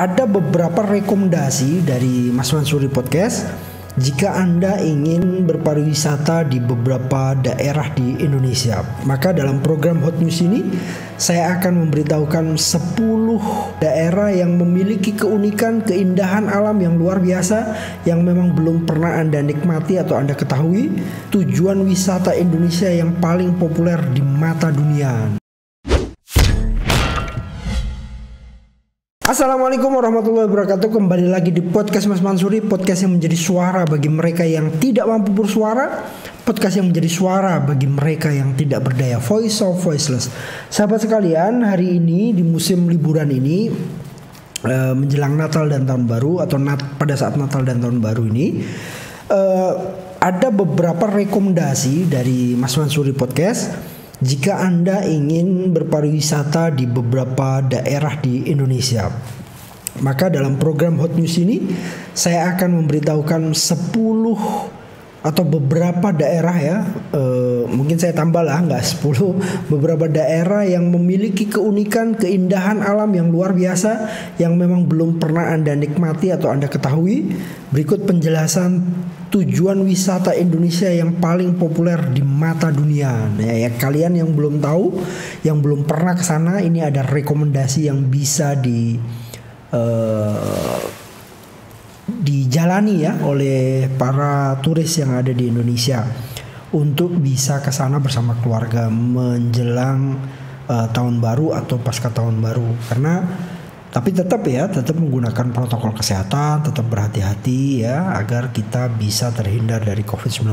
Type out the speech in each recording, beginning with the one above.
Ada beberapa rekomendasi dari Mas Mansuri Podcast jika Anda ingin berpariwisata di beberapa daerah di Indonesia. Maka dalam program Hot News ini saya akan memberitahukan 10 daerah yang memiliki keunikan, keindahan alam yang luar biasa yang memang belum pernah Anda nikmati atau Anda ketahui, tujuan wisata Indonesia yang paling populer di mata dunia. Assalamualaikum warahmatullahi wabarakatuh. Kembali lagi di podcast Mas Mansuri, podcast yang menjadi suara bagi mereka yang tidak mampu bersuara, podcast yang menjadi suara bagi mereka yang tidak berdaya, voice of voiceless. Sahabat sekalian, hari ini di musim liburan ini menjelang Natal dan Tahun Baru atau pada saat Natal dan Tahun Baru ini ada beberapa rekomendasi dari Mas Mansuri Podcast jika Anda ingin berpariwisata di beberapa daerah di Indonesia. Maka dalam program Hot News ini saya akan memberitahukan 10 atau beberapa daerah ya, mungkin saya tambah lah, nggak 10, beberapa daerah yang memiliki keunikan, keindahan alam yang luar biasa yang memang belum pernah Anda nikmati atau Anda ketahui. Berikut penjelasan tujuan wisata Indonesia yang paling populer di mata dunia. Nah, ya kalian yang belum tahu, yang belum pernah ke sana, ini ada rekomendasi yang bisa dijalani ya oleh para turis yang ada di Indonesia untuk bisa ke sana bersama keluarga menjelang tahun baru atau pasca tahun baru. Tapi tetap menggunakan protokol kesehatan, tetap berhati-hati ya agar kita bisa terhindar dari COVID-19.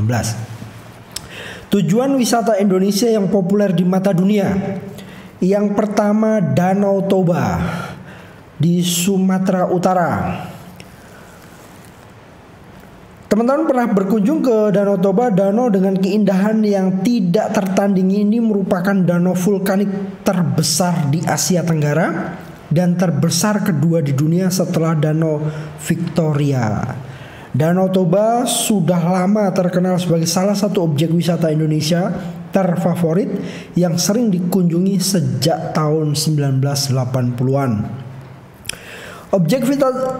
Tujuan wisata Indonesia yang populer di mata dunia. Yang pertama, Danau Toba di Sumatera Utara. Teman-teman pernah berkunjung ke Danau Toba? Danau dengan keindahan yang tidak tertandingi ini merupakan danau vulkanik terbesar di Asia Tenggara dan terbesar kedua di dunia setelah Danau Victoria. Danau Toba sudah lama terkenal sebagai salah satu objek wisata Indonesia terfavorit yang sering dikunjungi sejak tahun 1980-an. Objek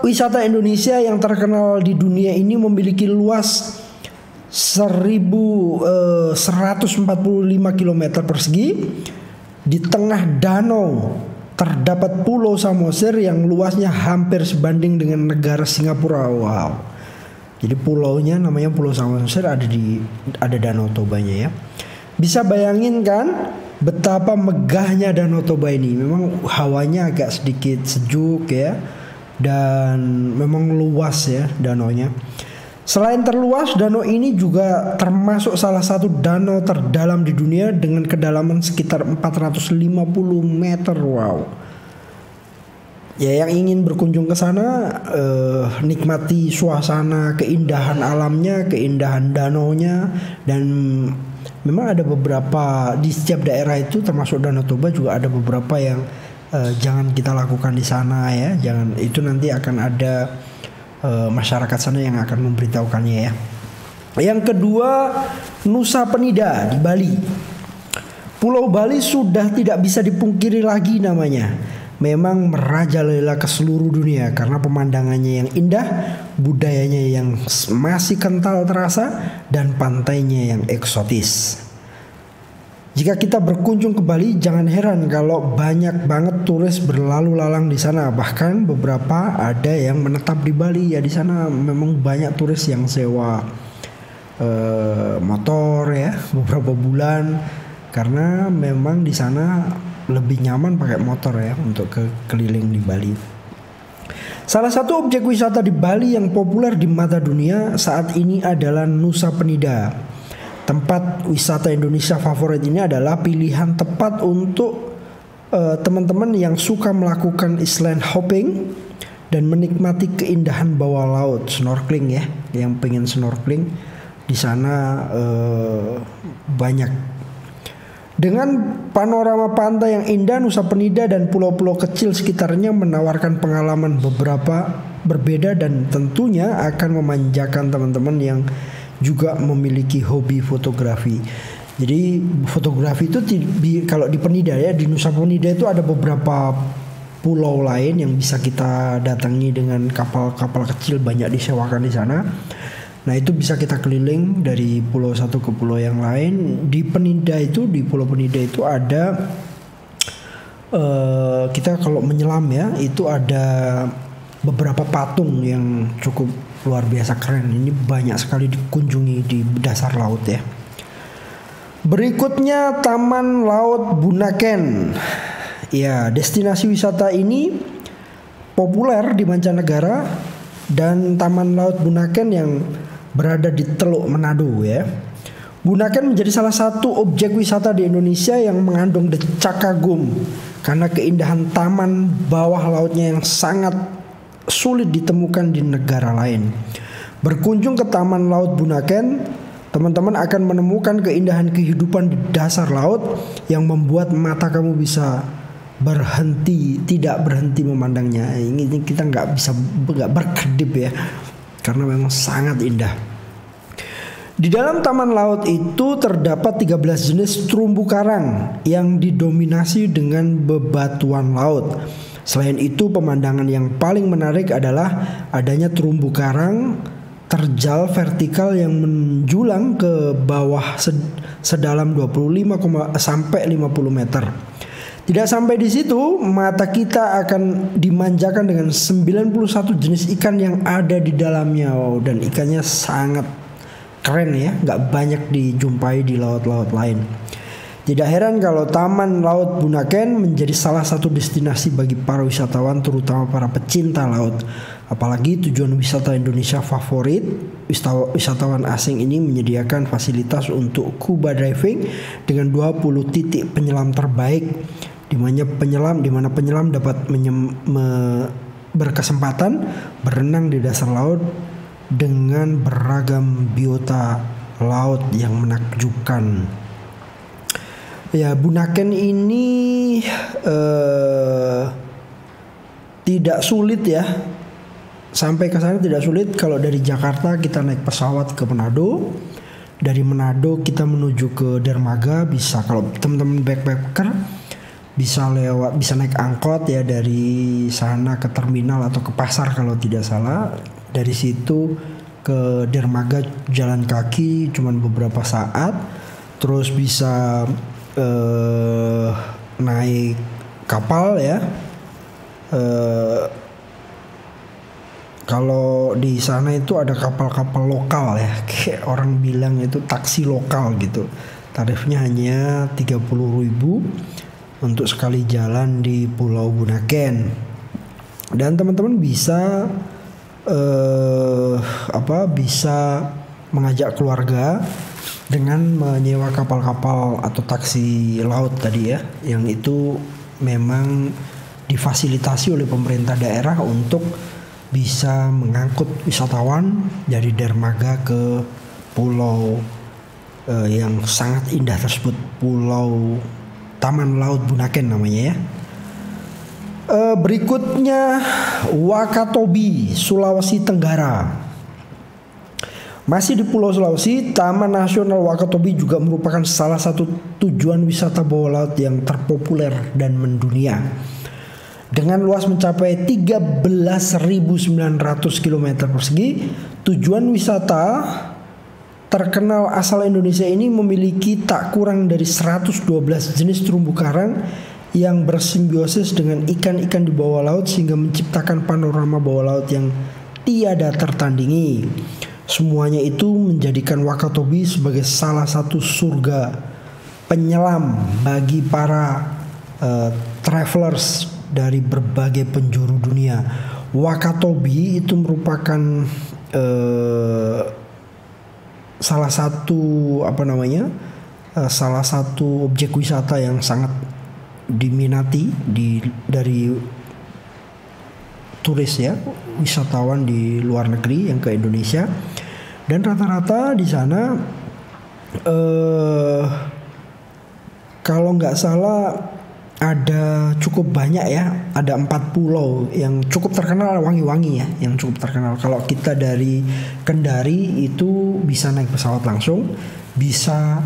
wisata Indonesia yang terkenal di dunia ini memiliki luas 1.145 km persegi. Di tengah danau terdapat Pulau Samosir yang luasnya hampir sebanding dengan negara Singapura. Wow. Jadi pulaunya namanya Pulau Samosir, ada Danau Tobanya ya. Bisa bayangin kan betapa megahnya Danau Toba ini. Memang hawanya agak sedikit sejuk ya, dan memang luas ya danaunya. Selain terluas, danau ini juga termasuk salah satu danau terdalam di dunia dengan kedalaman sekitar 450 meter. Wow. Ya, yang ingin berkunjung ke sana, nikmati suasana, keindahan alamnya, keindahan danaunya, dan memang ada beberapa di setiap daerah itu termasuk Danau Toba juga ada beberapa yang jangan kita lakukan di sana ya. Jangan, itu nanti akan ada masyarakat sana yang akan memberitahukannya ya. Yang kedua, Nusa Penida di Bali. Pulau Bali sudah tidak bisa dipungkiri lagi namanya. Memang merajalela ke seluruh dunia karena pemandangannya yang indah, budayanya yang masih kental terasa, dan pantainya yang eksotis. Jika kita berkunjung ke Bali, jangan heran kalau banyak banget turis berlalu lalang di sana. Bahkan beberapa ada yang menetap di Bali ya. Di sana memang banyak turis yang sewa motor ya beberapa bulan, karena memang di sana lebih nyaman pakai motor ya untuk keliling di Bali. Salah satu objek wisata di Bali yang populer di mata dunia saat ini adalah Nusa Penida. Tempat wisata Indonesia favorit ini adalah pilihan tepat untuk teman-teman yang suka melakukan island hopping dan menikmati keindahan bawah laut, snorkeling ya. Yang pengen snorkeling di sana banyak. Dengan panorama pantai yang indah, Nusa Penida dan pulau-pulau kecil sekitarnya menawarkan pengalaman berbeda dan tentunya akan memanjakan teman-teman yang juga memiliki hobi fotografi. Jadi fotografi itu kalau di Penida ya, di Nusa Penida itu ada beberapa pulau lain yang bisa kita datangi dengan kapal-kapal kecil, banyak disewakan di sana. Nah itu bisa kita keliling dari pulau satu ke pulau yang lain. Di Pulau Penida itu ada kita kalau menyelam ya, itu ada beberapa patung yang cukup luar biasa keren. Ini banyak sekali dikunjungi di dasar laut ya. Berikutnya Taman Laut Bunaken. Ya, destinasi wisata ini populer di mancanegara, dan Taman Laut Bunaken yang berada di Teluk Manado ya. Bunaken menjadi salah satu objek wisata di Indonesia yang mengandung decak kagum karena keindahan taman bawah lautnya yang sangat sulit ditemukan di negara lain. Berkunjung ke Taman Laut Bunaken, teman-teman akan menemukan keindahan kehidupan di dasar laut yang membuat mata kamu bisa tidak berhenti memandangnya. Ini kita nggak berkedip ya, karena memang sangat indah. Di dalam taman laut itu terdapat 13 jenis terumbu karang yang didominasi dengan bebatuan laut. Selain itu, pemandangan yang paling menarik adalah adanya terumbu karang terjal vertikal yang menjulang ke bawah sedalam 25 sampai 50 meter. Tidak sampai di situ, mata kita akan dimanjakan dengan 91 jenis ikan yang ada di dalamnya. Dan ikannya sangat keren ya, nggak banyak dijumpai di laut-laut lain. Tidak heran kalau Taman Laut Bunaken menjadi salah satu destinasi bagi para wisatawan, terutama para pecinta laut. Apalagi tujuan wisata Indonesia favorit, wisatawan asing ini menyediakan fasilitas untuk scuba diving dengan 20 titik penyelam terbaik, di mana penyelam dapat berkesempatan berenang di dasar laut dengan beragam biota laut yang menakjubkan. Ya, Bunaken ini tidak sulit ya. Sampai ke sana tidak sulit. Kalau dari Jakarta kita naik pesawat ke Manado. Dari Manado kita menuju ke Dermaga. Bisa, kalau teman-teman backpacker, bisa naik angkot ya dari sana ke terminal atau ke pasar kalau tidak salah. Dari situ ke Dermaga jalan kaki cuman beberapa saat. Terus bisa naik kapal ya. Kalau di sana itu ada kapal-kapal lokal ya, kayak orang bilang itu taksi lokal gitu. Tarifnya hanya 30.000 untuk sekali jalan di Pulau Bunaken. Dan teman-teman bisa bisa mengajak keluarga dengan menyewa kapal-kapal atau taksi laut tadi ya, yang itu memang difasilitasi oleh pemerintah daerah untuk bisa mengangkut wisatawan dari dermaga ke pulau yang sangat indah tersebut, Pulau Taman Laut Bunaken namanya ya. Berikutnya Wakatobi, Sulawesi Tenggara. Masih di Pulau Sulawesi, Taman Nasional Wakatobi juga merupakan salah satu tujuan wisata bawah laut yang terpopuler dan mendunia. Dengan luas mencapai 13.900 km persegi, tujuan wisata terkenal asal Indonesia ini memiliki tak kurang dari 112 jenis terumbu karang yang bersimbiosis dengan ikan-ikan di bawah laut sehingga menciptakan panorama bawah laut yang tiada tertandingi. Semuanya itu menjadikan Wakatobi sebagai salah satu surga penyelam bagi para travelers dari berbagai penjuru dunia. Wakatobi itu merupakan salah satu objek wisata yang sangat diminati dari turis ya, wisatawan di luar negeri yang ke Indonesia. Dan rata-rata di sana kalau nggak salah ada cukup banyak ya, ada 4 pulau yang cukup terkenal, wangi-wangi ya, yang cukup terkenal. Kalau kita dari Kendari itu bisa naik pesawat langsung, bisa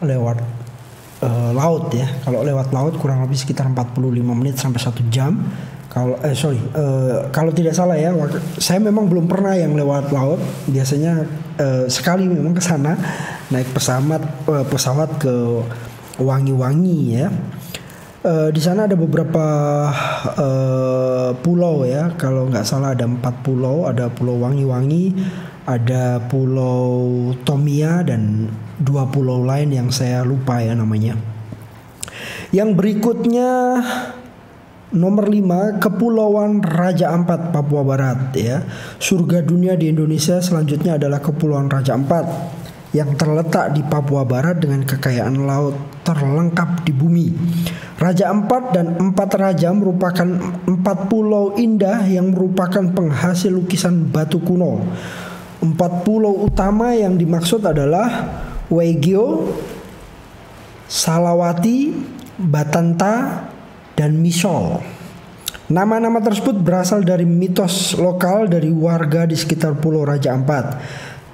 lewat laut ya. Kalau lewat laut kurang lebih sekitar 45 menit sampai 1 jam. Kalau tidak salah ya, saya memang belum pernah yang lewat laut. Biasanya sekali memang ke sana naik pesawat ke Wangi-Wangi ya. Di sana ada beberapa pulau ya. Kalau nggak salah ada 4 pulau. Ada Pulau Wangi-Wangi, ada Pulau Tomia, dan 2 pulau lain yang saya lupa ya namanya. Yang berikutnya nomor 5, Kepulauan Raja Ampat, Papua Barat ya. Surga dunia di Indonesia selanjutnya adalah Kepulauan Raja Ampat yang terletak di Papua Barat dengan kekayaan laut terlengkap di bumi. Raja Ampat dan 4 Raja merupakan 4 pulau indah yang merupakan penghasil lukisan batu kuno. 4 pulau utama yang dimaksud adalah Waigeo, Salawati, Batanta, dan Misol. Nama-nama tersebut berasal dari mitos lokal dari warga di sekitar Pulau Raja Ampat.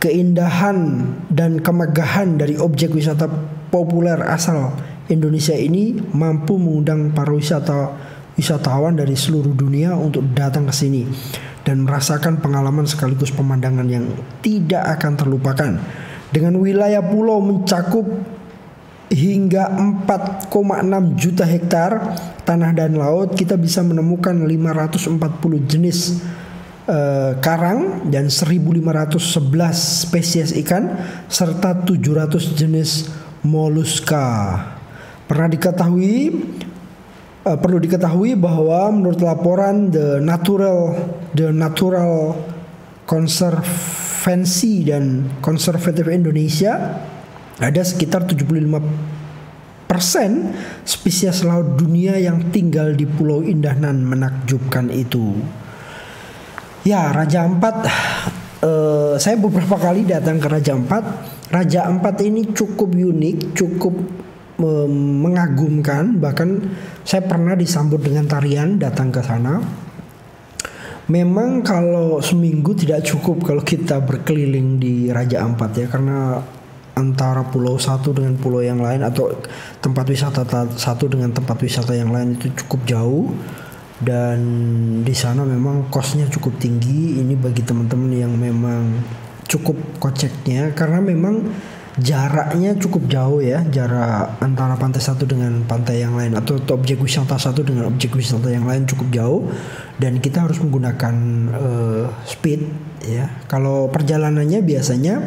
Keindahan dan kemegahan dari objek wisata populer asal Indonesia ini mampu mengundang para wisatawan dari seluruh dunia untuk datang ke sini dan merasakan pengalaman sekaligus pemandangan yang tidak akan terlupakan. Dengan wilayah pulau mencakup hingga 4,6 juta hektar tanah dan laut, kita bisa menemukan 540 jenis karang dan 1511 spesies ikan serta 700 jenis moluska. Perlu diketahui bahwa menurut laporan The Natural Conservancy dan Konservatif Indonesia, ada sekitar 75% spesies laut dunia yang tinggal di pulau indah dan menakjubkan itu. Ya, Raja Ampat, saya beberapa kali datang ke Raja Ampat. Raja Ampat ini cukup unik, cukup mengagumkan. Bahkan saya pernah disambut dengan tarian datang ke sana. Memang kalau seminggu tidak cukup kalau kita berkeliling di Raja Ampat ya, karena antara pulau satu dengan pulau yang lain atau tempat wisata satu dengan tempat wisata yang lain itu cukup jauh, dan di sana memang kosnya cukup tinggi. Ini bagi teman-teman yang memang cukup koceknya, karena memang jaraknya cukup jauh ya, jarak antara pantai satu dengan pantai yang lain atau objek wisata satu dengan objek wisata yang lain cukup jauh, dan kita harus menggunakan speed ya. Kalau perjalanannya biasanya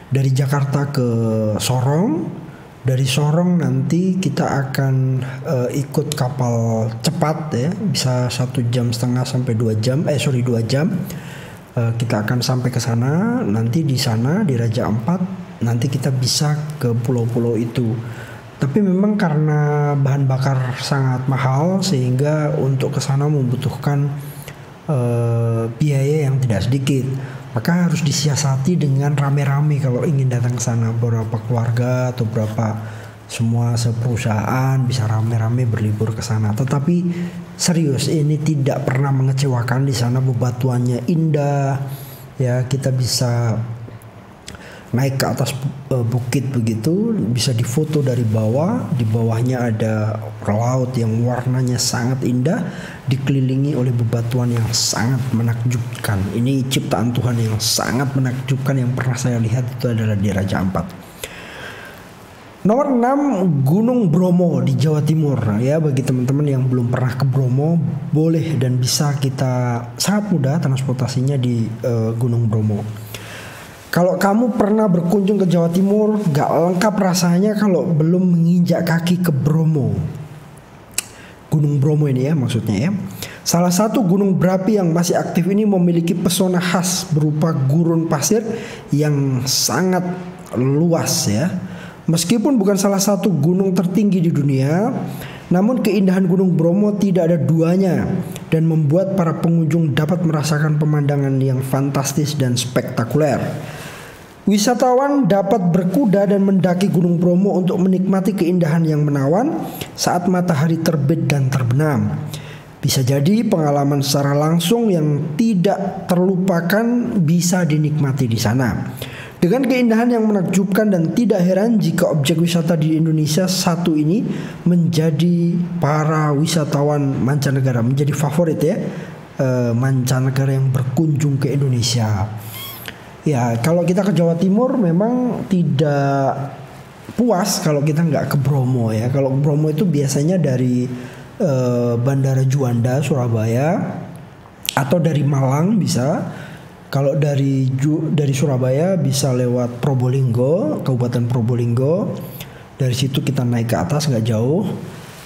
dari Jakarta ke Sorong, dari Sorong nanti kita akan ikut kapal cepat ya, bisa 1,5 jam sampai 2 jam, 2 jam. Kita akan sampai ke sana. Nanti di sana di Raja Ampat nanti kita bisa ke pulau-pulau itu. Tapi memang karena bahan bakar sangat mahal sehingga untuk ke sana membutuhkan biaya yang tidak sedikit. Maka harus disiasati dengan rame-rame kalau ingin datang ke sana. Beberapa keluarga atau beberapa semua seperusahaan bisa rame-rame berlibur ke sana. Tetapi serius, ini tidak pernah mengecewakan. Di sana bebatuannya indah ya, kita bisa naik ke atas bukit begitu, bisa difoto dari bawah. Di bawahnya ada laut yang warnanya sangat indah, dikelilingi oleh bebatuan yang sangat menakjubkan. Ini ciptaan Tuhan yang sangat menakjubkan yang pernah saya lihat itu adalah di Raja Ampat. Nomor 6, Gunung Bromo di Jawa Timur ya. Bagi teman-teman yang belum pernah ke Bromo, boleh dan bisa kita sangat mudah transportasinya di Gunung Bromo. Kalau kamu pernah berkunjung ke Jawa Timur, gak lengkap rasanya kalau belum menginjak kaki ke Bromo. Gunung Bromo ini ya maksudnya ya. Salah satu gunung berapi yang masih aktif ini memiliki pesona khas berupa gurun pasir yang sangat luas ya. Meskipun bukan salah satu gunung tertinggi di dunia, namun keindahan Gunung Bromo tidak ada duanya dan membuat para pengunjung dapat merasakan pemandangan yang fantastis dan spektakuler. Wisatawan dapat berkuda dan mendaki Gunung Bromo untuk menikmati keindahan yang menawan saat matahari terbit dan terbenam. Bisa jadi pengalaman secara langsung yang tidak terlupakan bisa dinikmati di sana. Dengan keindahan yang menakjubkan dan tidak heran jika objek wisata di Indonesia satu ini menjadi para wisatawan mancanegara, menjadi favorit ya mancanegara yang berkunjung ke Indonesia. Ya, kalau kita ke Jawa Timur memang tidak puas kalau kita nggak ke Bromo ya. Kalau ke Bromo itu biasanya dari Bandara Juanda Surabaya atau dari Malang bisa. Kalau dari Surabaya bisa lewat Probolinggo, Kabupaten Probolinggo. Dari situ kita naik ke atas nggak jauh.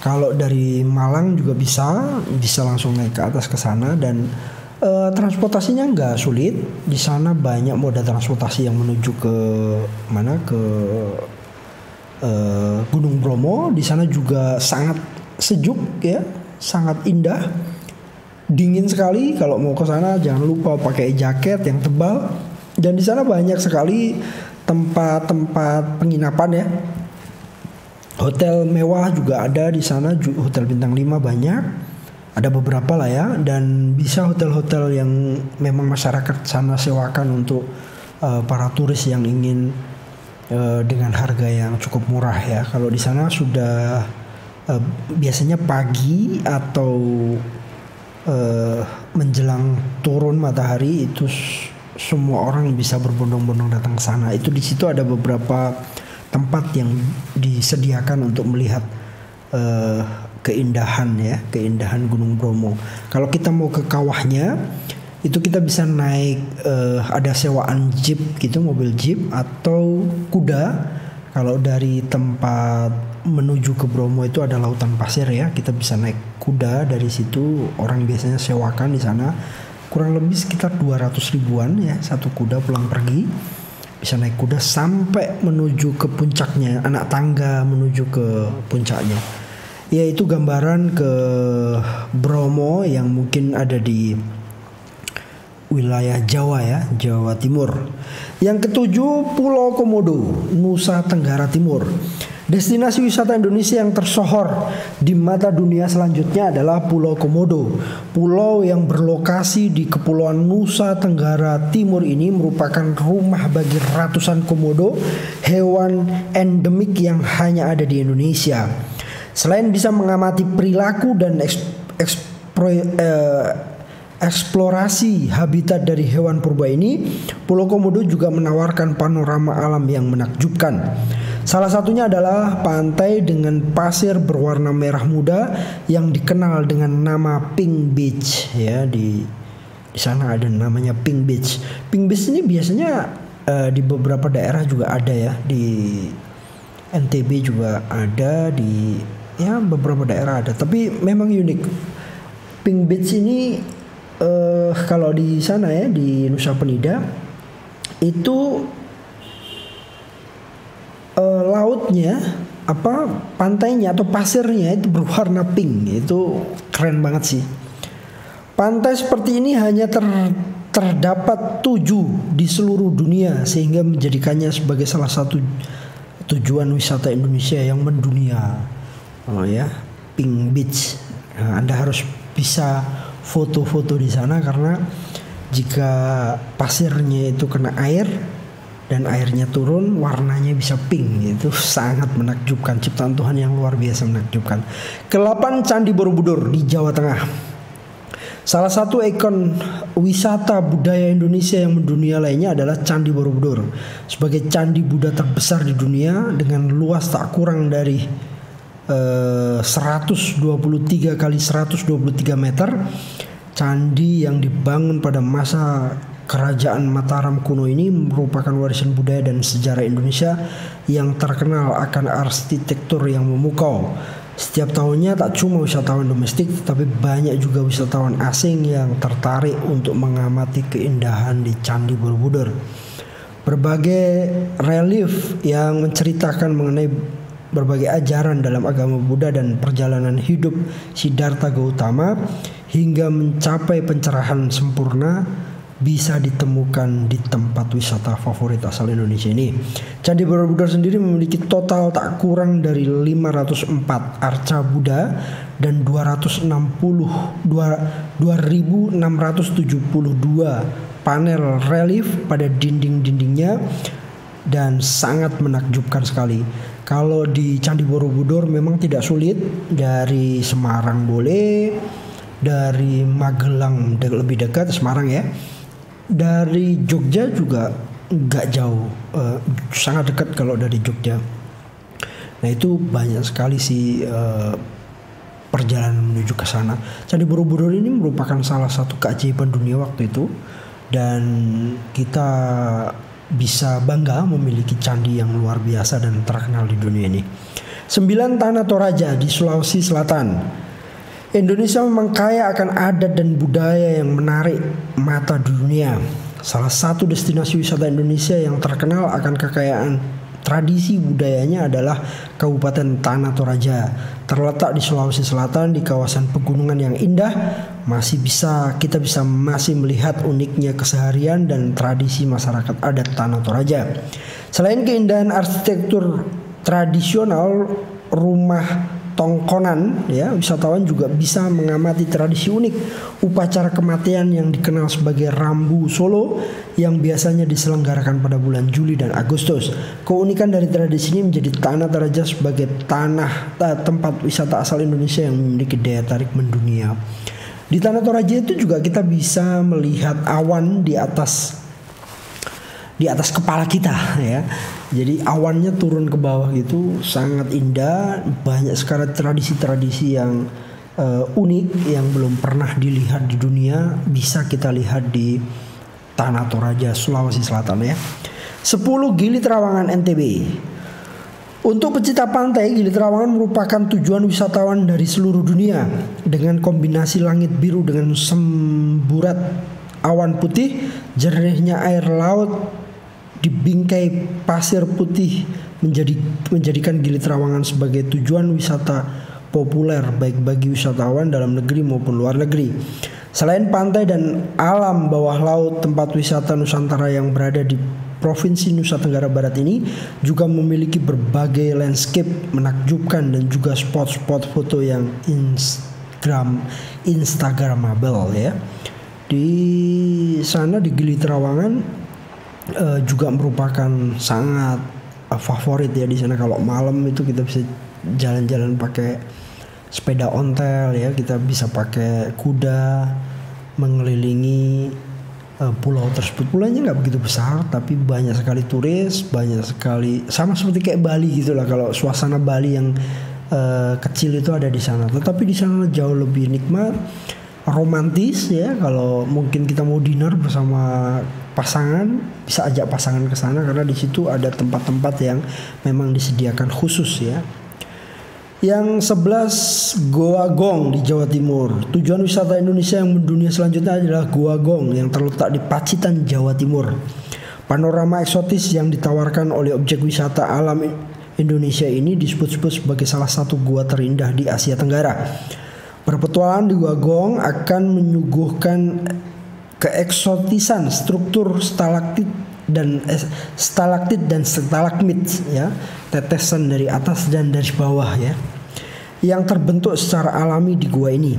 Kalau dari Malang juga bisa langsung naik ke atas ke sana dan transportasinya nggak sulit. Di sana banyak moda transportasi yang menuju ke mana ke Gunung Bromo. Di sana juga sangat sejuk ya, sangat indah. Dingin sekali, kalau mau ke sana jangan lupa pakai jaket yang tebal. Dan di sana banyak sekali tempat-tempat penginapan ya. Hotel mewah juga ada di sana, hotel bintang 5 banyak. Ada beberapa lah ya, dan bisa hotel-hotel yang memang masyarakat sana sewakan untuk para turis yang ingin dengan harga yang cukup murah ya. Kalau di sana sudah biasanya pagi atau menjelang turun matahari itu semua orang bisa berbondong-bondong datang ke sana. Itu di situ ada beberapa tempat yang disediakan untuk melihat keindahan Gunung Bromo. Kalau kita mau ke kawahnya itu kita bisa naik ada sewaan jeep gitu, mobil jeep atau kuda. Kalau dari tempat menuju ke Bromo itu ada lautan pasir ya, kita bisa naik kuda dari situ. Orang biasanya sewakan di sana kurang lebih sekitar 200 ribuan ya satu kuda pulang pergi. Bisa naik kuda sampai menuju ke puncaknya, anak tangga menuju ke puncaknya. Ya itu gambaran ke Bromo yang mungkin ada di wilayah Jawa ya, Jawa Timur. Yang ketujuh, Pulau Komodo, Nusa Tenggara Timur. Destinasi wisata Indonesia yang tersohor di mata dunia selanjutnya adalah Pulau Komodo. Pulau yang berlokasi di Kepulauan Nusa Tenggara Timur ini merupakan rumah bagi ratusan komodo, hewan endemik yang hanya ada di Indonesia. Selain bisa mengamati perilaku dan eksplorasi habitat dari hewan purba ini, Pulau Komodo juga menawarkan panorama alam yang menakjubkan. Salah satunya adalah pantai dengan pasir berwarna merah muda yang dikenal dengan nama Pink Beach ya. Di sana ada namanya Pink Beach. Pink Beach ini biasanya di beberapa daerah juga ada ya. Di NTB juga ada, di ya beberapa daerah ada. Tapi memang unik. Pink Beach ini kalau di sana ya di Nusa Penida itu lautnya pantainya atau pasirnya itu berwarna pink. Itu keren banget sih. Pantai seperti ini hanya terdapat 7 di seluruh dunia sehingga menjadikannya sebagai salah satu tujuan wisata Indonesia yang mendunia. Ya, Pink Beach. Nah, Anda harus bisa foto-foto di sana karena jika pasirnya itu kena air dan airnya turun, warnanya bisa pink. Itu sangat menakjubkan, ciptaan Tuhan yang luar biasa menakjubkan. Ke-8, Candi Borobudur di Jawa Tengah. Salah satu ikon wisata budaya Indonesia yang mendunia lainnya adalah Candi Borobudur. Sebagai candi Buddha terbesar di dunia dengan luas tak kurang dari 123 kali 123 meter, candi yang dibangun pada masa Kerajaan Mataram kuno ini merupakan warisan budaya dan sejarah Indonesia yang terkenal akan arsitektur yang memukau. Setiap tahunnya tak cuma wisatawan domestik, tetapi banyak juga wisatawan asing yang tertarik untuk mengamati keindahan di Candi Borobudur. Berbagai relief yang menceritakan mengenai berbagai ajaran dalam agama Buddha dan perjalanan hidup Siddhartha Gautama hingga mencapai pencerahan sempurna bisa ditemukan di tempat wisata favorit asal Indonesia ini. Candi Borobudur sendiri memiliki total tak kurang dari 504 arca Buddha dan 2.672 panel relief pada dinding-dindingnya dan sangat menakjubkan sekali. Kalau di Candi Borobudur memang tidak sulit, dari Semarang boleh, dari Magelang lebih dekat Semarang ya, dari Jogja juga nggak jauh, sangat dekat kalau dari Jogja. Nah itu banyak sekali sih perjalanan menuju ke sana. Candi Borobudur ini merupakan salah satu keajaiban dunia waktu itu, dan kita bisa bangga memiliki candi yang luar biasa dan terkenal di dunia ini. 9 Tanah Toraja di Sulawesi Selatan. Indonesia memang kaya akan adat dan budaya yang menarik mata dunia. Salah satu destinasi wisata Indonesia yang terkenal akan kekayaan tradisi budayanya adalah Kabupaten Tanah Toraja. Terletak di Sulawesi Selatan di kawasan pegunungan yang indah, kita bisa melihat uniknya keseharian dan tradisi masyarakat adat Tanah Toraja. Selain keindahan arsitektur tradisional rumah tongkonan ya, wisatawan juga bisa mengamati tradisi unik upacara kematian yang dikenal sebagai Rambu Solo yang biasanya diselenggarakan pada bulan Juli dan Agustus. Keunikan dari tradisi ini menjadi Tanah Toraja sebagai tempat wisata asal Indonesia yang memiliki daya tarik mendunia. Di Tanah Toraja itu juga kita bisa melihat awan di atas kepala kita ya. Jadi awannya turun ke bawah gitu, sangat indah. Banyak sekali tradisi-tradisi yang unik yang belum pernah dilihat di dunia, bisa kita lihat di Tanah Toraja, Sulawesi Selatan ya. 10 Gili Trawangan NTB. Untuk pecinta pantai, Gili Trawangan merupakan tujuan wisatawan dari seluruh dunia. Dengan kombinasi langit biru dengan semburat awan putih, jernihnya air laut di bingkai pasir putih menjadikan Gili Trawangan sebagai tujuan wisata populer baik bagi wisatawan dalam negeri maupun luar negeri. Selain pantai dan alam bawah laut, tempat wisata Nusantara yang berada di Provinsi Nusa Tenggara Barat ini juga memiliki berbagai landscape menakjubkan dan juga spot-spot foto yang instagramable ya. Di sana di Gili Trawangan juga merupakan sangat favorit ya di sana. Kalau malam itu kita bisa jalan-jalan pakai sepeda ontel ya, kita bisa pakai kuda mengelilingi pulau tersebut. Pulaunya nggak begitu besar tapi banyak sekali turis, banyak sekali, sama seperti kayak Bali gitulah. Kalau suasana Bali yang kecil itu ada di sana, tetapi di sana jauh lebih nikmat, romantis ya. Kalau mungkin kita mau dinner bersama pasangan, bisa ajak pasangan ke sana karena di situ ada tempat-tempat yang memang disediakan khusus ya. Yang 11 Goa Gong di Jawa Timur. Tujuan wisata Indonesia yang mendunia selanjutnya adalah Goa Gong yang terletak di Pacitan, Jawa Timur. Panorama eksotis yang ditawarkan oleh objek wisata alam Indonesia ini disebut-sebut sebagai salah satu gua terindah di Asia Tenggara. Berpetualang di Goa Gong akan menyuguhkan keeksotisan struktur stalaktit dan stalagmit ya, tetesan dari atas dan dari bawah ya, yang terbentuk secara alami di gua ini.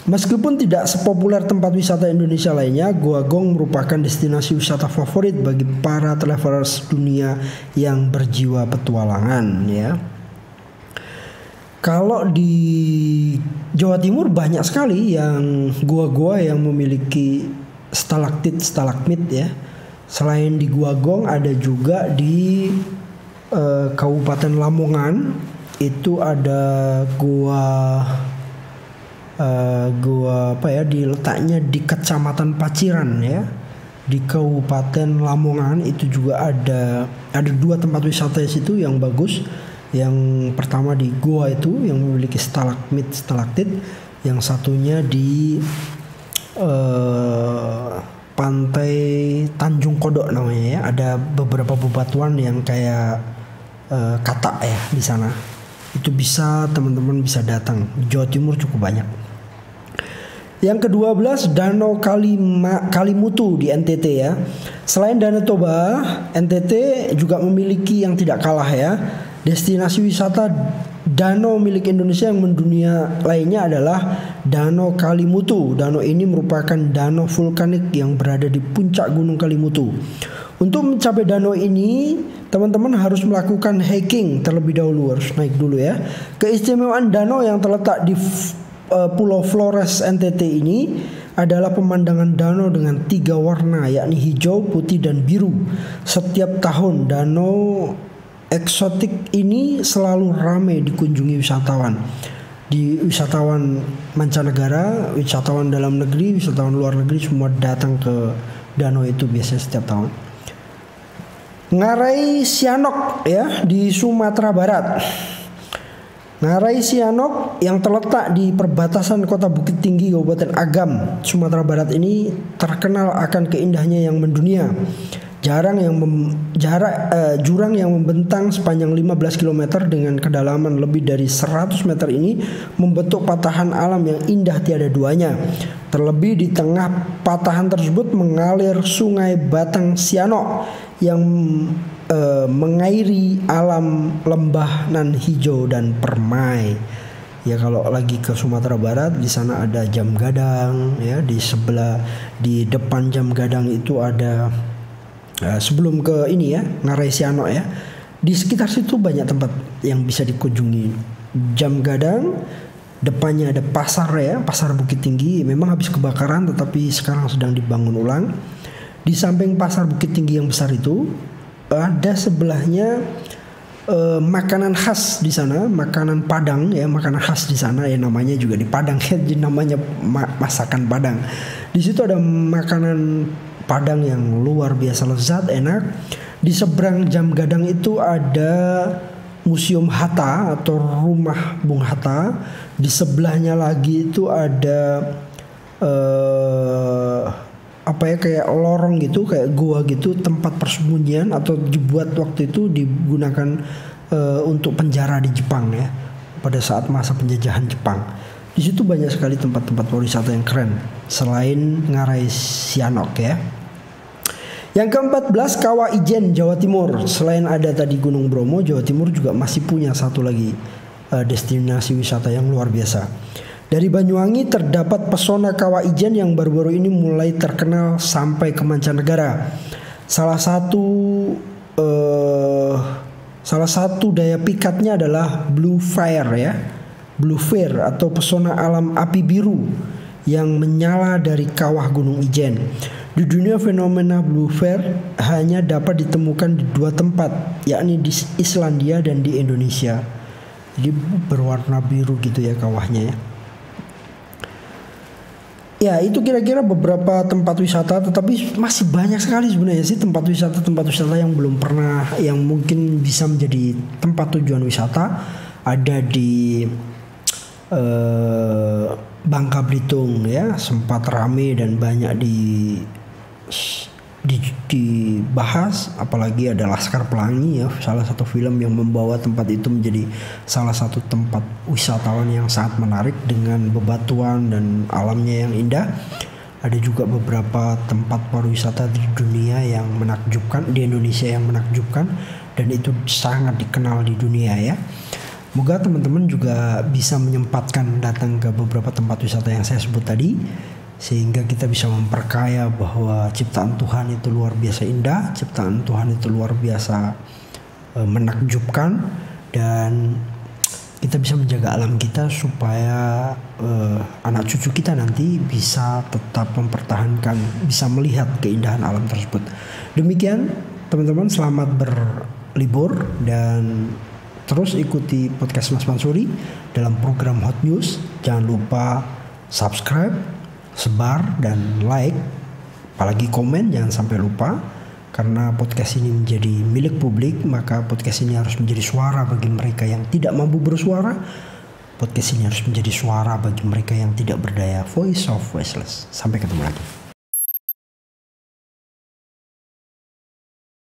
Meskipun tidak sepopuler tempat wisata Indonesia lainnya, Goa Gong merupakan destinasi wisata favorit bagi para travelers dunia yang berjiwa petualangan ya. Kalau di Jawa Timur banyak sekali yang gua-gua yang memiliki stalaktit-stalagmit ya. Selain di Goa Gong ada juga di Kabupaten Lamongan itu ada gua apa ya, diletaknya di Kecamatan Paciran ya. Di Kabupaten Lamongan itu juga ada 2 tempat wisata di situ yang bagus. Yang pertama di Goa itu yang memiliki stalagmit stalaktit, yang satunya di Pantai Tanjung Kodok namanya ya. Ada beberapa bebatuan yang kayak katak ya di sana. Itu bisa teman-teman bisa datang. Di Jawa Timur cukup banyak. Yang ke-12 Danau Kalimutu di NTT ya. Selain Danau Toba, NTT juga memiliki yang tidak kalah ya, destinasi wisata danau milik Indonesia yang mendunia lainnya adalah Danau Kalimutu. Danau ini merupakan danau vulkanik yang berada di puncak Gunung Kalimutu. Untuk mencapai danau ini, teman-teman harus melakukan hiking terlebih dahulu, harus naik dulu ya. Keistimewaan danau yang terletak di Pulau Flores NTT ini adalah pemandangan danau dengan 3 warna, yakni hijau, putih, dan biru. Setiap tahun danau eksotik ini selalu ramai dikunjungi wisatawan. Di wisatawan mancanegara, wisatawan dalam negeri, wisatawan luar negeri semua datang ke danau itu biasanya setiap tahun. Ngarai Sianok ya di Sumatera Barat. Ngarai Sianok yang terletak di perbatasan Kota Bukit Tinggi Kabupaten Agam, Sumatera Barat ini terkenal akan keindahannya yang mendunia. Jurang yang membentang sepanjang 15 km dengan kedalaman lebih dari 100 meter ini membentuk patahan alam yang indah tiada duanya. Terlebih di tengah patahan tersebut mengalir Sungai Batang Sianok yang mengairi alam lembah nan hijau dan permai. Ya kalau lagi ke Sumatera Barat di sana ada Jam Gadang ya, di depan Jam Gadang itu ada sebelum ke ini ya Ngarai Sianok ya, di sekitar situ banyak tempat yang bisa dikunjungi. Jam Gadang depannya ada pasar ya, pasar Bukit Tinggi, memang habis kebakaran tetapi sekarang sedang dibangun ulang. Di samping pasar Bukit Tinggi yang besar itu ada sebelahnya makanan khas di sana, makanan Padang ya, makanan khas di sana ya, namanya juga di Padang ya, namanya masakan Padang. Di situ ada makanan Padang yang luar biasa lezat, enak. Di seberang Jam Gadang itu ada Museum Hatta atau Rumah Bung Hatta. Di sebelahnya lagi itu ada kayak lorong gitu, kayak gua gitu, tempat persembunyian atau dibuat waktu itu digunakan untuk penjara di Jepang ya, pada saat masa penjajahan Jepang. Di situ banyak sekali tempat-tempat pariwisata yang keren selain Ngarai Sianok ya. Yang ke-14 Kawah Ijen, Jawa Timur. Selain ada tadi Gunung Bromo, Jawa Timur juga masih punya satu lagi destinasi wisata yang luar biasa. Dari Banyuwangi terdapat pesona Kawah Ijen yang baru-baru ini mulai terkenal sampai ke mancanegara. Salah satu daya pikatnya adalah Blue Fire ya. Blue Fire atau pesona alam api biru yang menyala dari kawah Gunung Ijen. Di dunia fenomena Blue Fire hanya dapat ditemukan di 2 tempat, yakni di Islandia dan di Indonesia. Jadi berwarna biru gitu ya kawahnya ya. Ya itu kira-kira beberapa tempat wisata, tetapi masih banyak sekali sebenarnya sih tempat wisata yang belum pernah, yang mungkin bisa menjadi tempat tujuan wisata. Ada di Bangka Belitung ya, sempat rame dan banyak dibahas, apalagi ada Laskar Pelangi ya, salah satu film yang membawa tempat itu menjadi salah satu tempat wisatawan yang sangat menarik dengan bebatuan dan alamnya yang indah. Ada juga beberapa tempat pariwisata di dunia yang menakjubkan, di Indonesia yang menakjubkan, dan itu sangat dikenal di dunia ya. Moga teman-teman juga bisa menyempatkan datang ke beberapa tempat wisata yang saya sebut tadi, sehingga kita bisa memperkaya bahwa ciptaan Tuhan itu luar biasa indah, ciptaan Tuhan itu luar biasa menakjubkan, dan kita bisa menjaga alam kita supaya anak cucu kita nanti bisa tetap mempertahankan, bisa melihat keindahan alam tersebut. Demikian teman-teman, selamat berlibur dan terus ikuti podcast Mas Mansuri dalam program Hot News. Jangan lupa subscribe, sebar, dan like, apalagi komen jangan sampai lupa. Karena podcast ini menjadi milik publik, maka podcast ini harus menjadi suara bagi mereka yang tidak mampu bersuara. Podcast ini harus menjadi suara bagi mereka yang tidak berdaya, voice of voiceless. Sampai ketemu lagi.